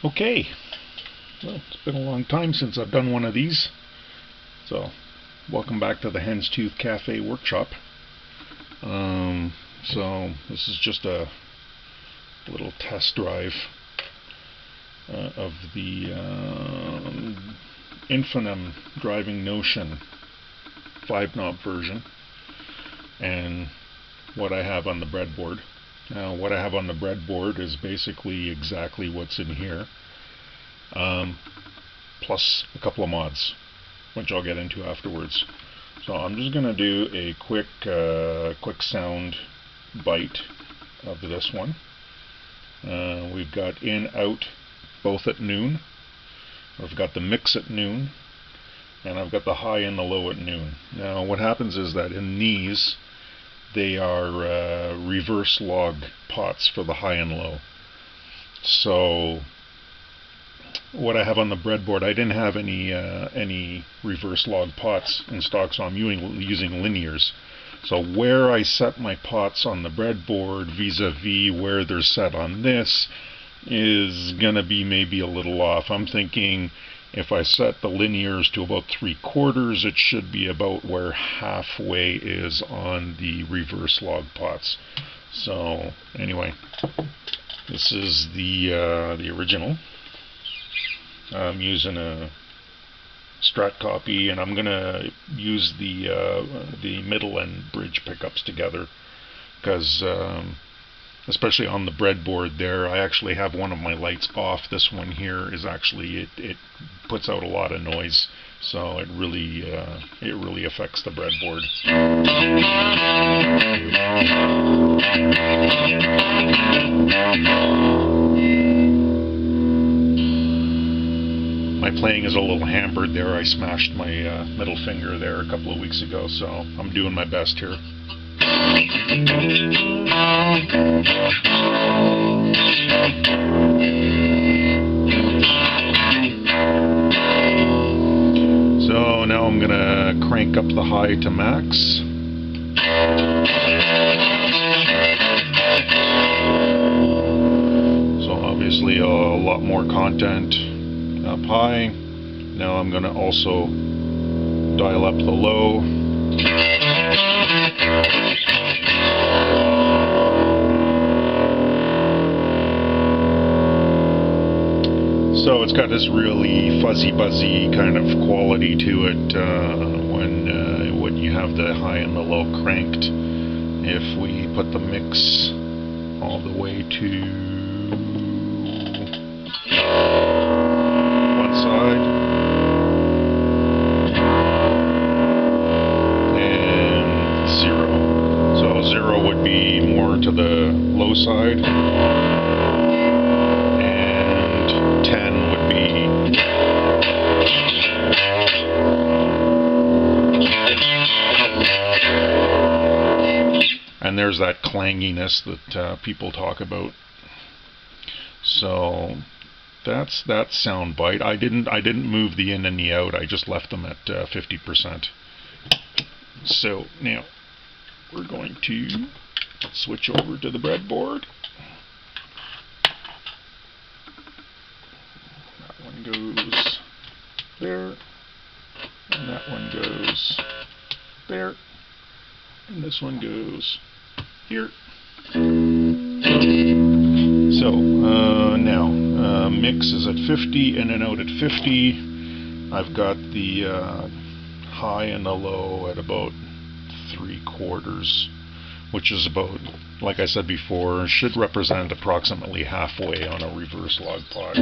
Okay, well, it's been a long time since I've done one of these, so welcome back to the Hen's Tooth Cafe workshop. So this is just a little test drive of the INFANEM Driving Notion 5-knob version and what I have on the breadboard. Now, what I have on the breadboard is basically exactly what's in here, plus a couple of mods, which I'll get into afterwards. So I'm just going to do a quick sound bite of this one. We've got in, out, both at noon. I've got the mix at noon, and I've got the high and the low at noon. Now, what happens is that in these, they are reverse log pots for the high and low. So what I have on the breadboard, I didn't have any reverse log pots in stock, so I'm using linears. So where I set my pots on the breadboard vis-a-vis where they're set on this is gonna be maybe a little off. I'm thinking if I set the linears to about 3/4, it should be about where halfway is on the reverse log pots. So anyway, this is the original. I'm using a Strat copy, and I'm gonna use the middle and bridge pickups together because especially on the breadboard there, I actually have one of my lights off. This one here is actually, it puts out a lot of noise, so it really affects the breadboard. My playing is a little hampered there. I smashed my middle finger there a couple of weeks ago, so I'm doing my best here. So now I'm gonna crank up the high to max. So obviously a lot more content up high. Now I'm gonna also dial up the low. So it's got this really fuzzy buzzy kind of quality to it when you have the high and the low cranked. If we put the mix all the way to one side and 0. So 0 would be more to the low side. 10 would be and there's that clanginess that people talk about. So that's that sound bite. I didn't move the in and the out. I just left them at 50%. So now we're going to switch over to the breadboard. Goes there, and that one goes there, and this one goes here. So now mix is at 50, in and out at 50. I've got the high and the low at about 3/4, which is about, like I said before, should represent approximately halfway on a reverse log pot.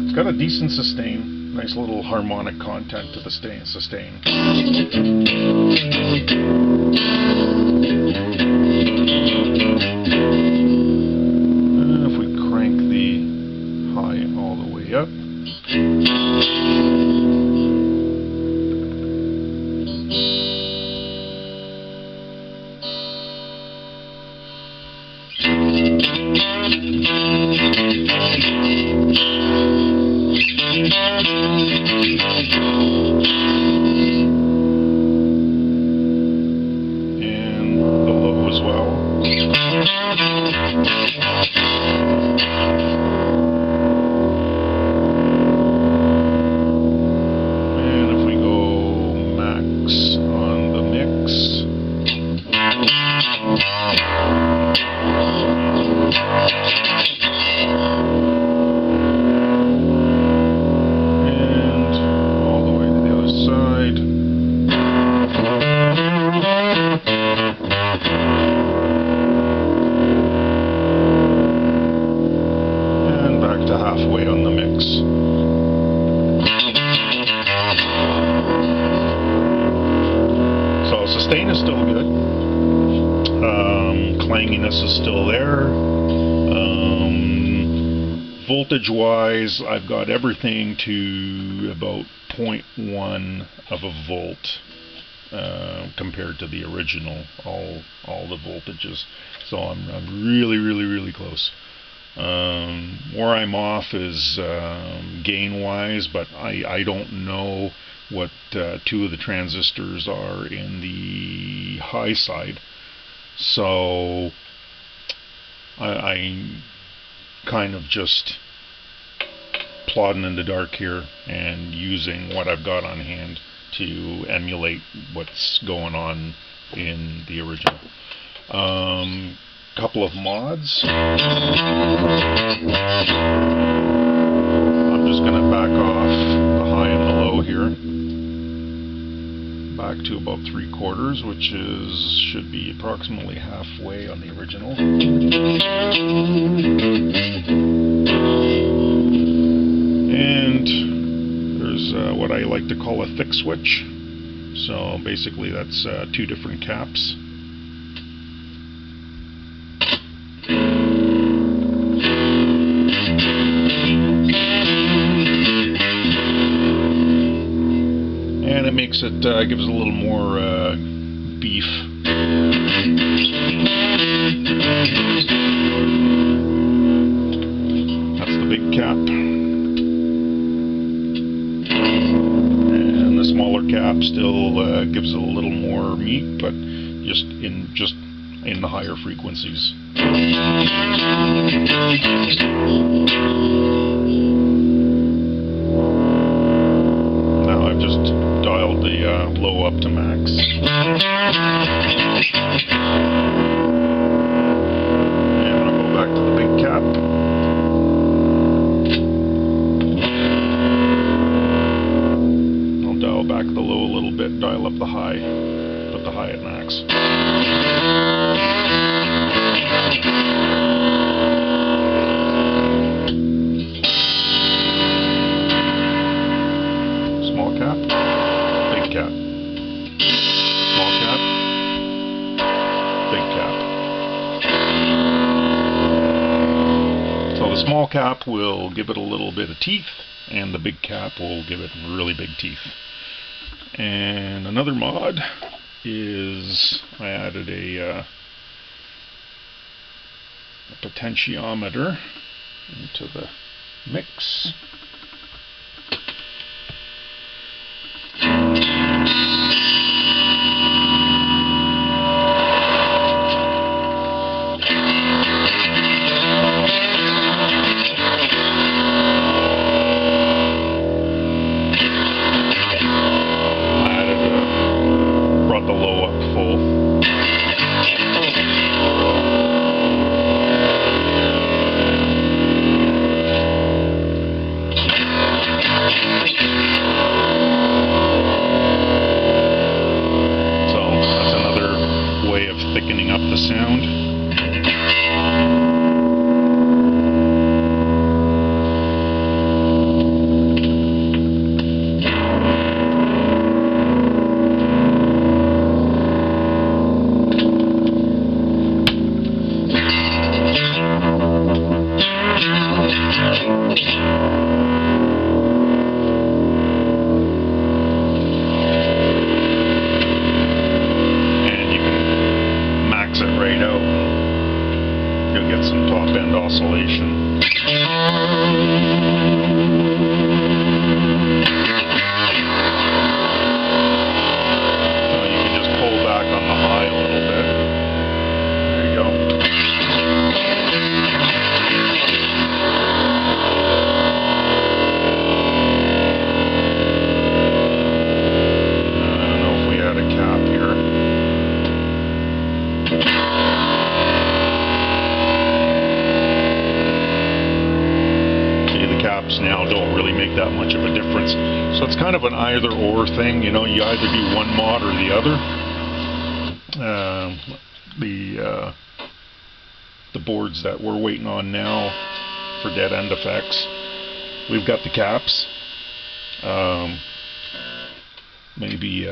It's got a decent sustain, nice little harmonic content to the sustain. If we crank the high all the way up, And all the way to the other side. And back to halfway on the mix. So sustain is still good. Clanginess is still there. Voltage wise, I've got everything to about 0.1 of a volt compared to the original, all the voltages. So I'm really close. Where I'm off is gain wise, but I don't know what two of the transistors are in the high side. So I kind of just plodding in the dark here and using what I've got on hand to emulate what's going on in the original. Couple of mods. I'm just going to back off the high and the low here. Back to about 3/4, which should be approximately halfway on the original. And there's what I like to call a thick switch. So basically that's 2 different caps. And it makes it, gives it a little more beef. That's the big cap. And the smaller cap still gives it a little more meat, but just in the higher frequencies. Now I've just dialed the low up to max. And I'll go back to the big cap. I'll dial back the low a little bit, dial up the high, put the high at max. Small cap, big cap. Small cap, big cap. So the small cap will give it a little bit of teeth, and the big cap will give it really big teeth. And another mod is I added a potentiometer into the mix. Brought the low up full. So that's another way of thickening up the sound. You'll get some top end oscillation. So you can just pull back on the high a little bit. There you go. I don't know if we had a cap here. now don't really make that much of a difference. So it's kind of an either or thing, you know, you either do one mod or the other. The boards that we're waiting on now for dead end effects, we've got the caps. Maybe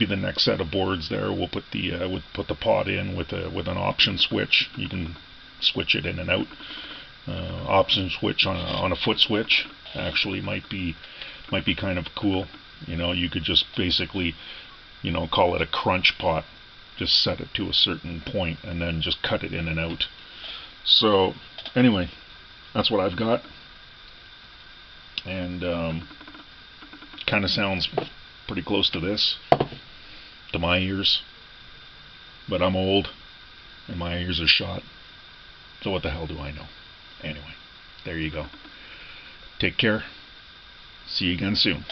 the next set of boards there we'll put the pod in with an option switch. You can switch it in and out. Option switch on a foot switch actually might be kind of cool. You know, you could just basically, you know, call it a crunch pot. Just set it to a certain point and then just cut it in and out. So anyway, that's what I've got, and kind of sounds pretty close to this, to my ears, but I'm old and my ears are shot, so what the hell do I know? Anyway, there you go. Take care. See you again soon.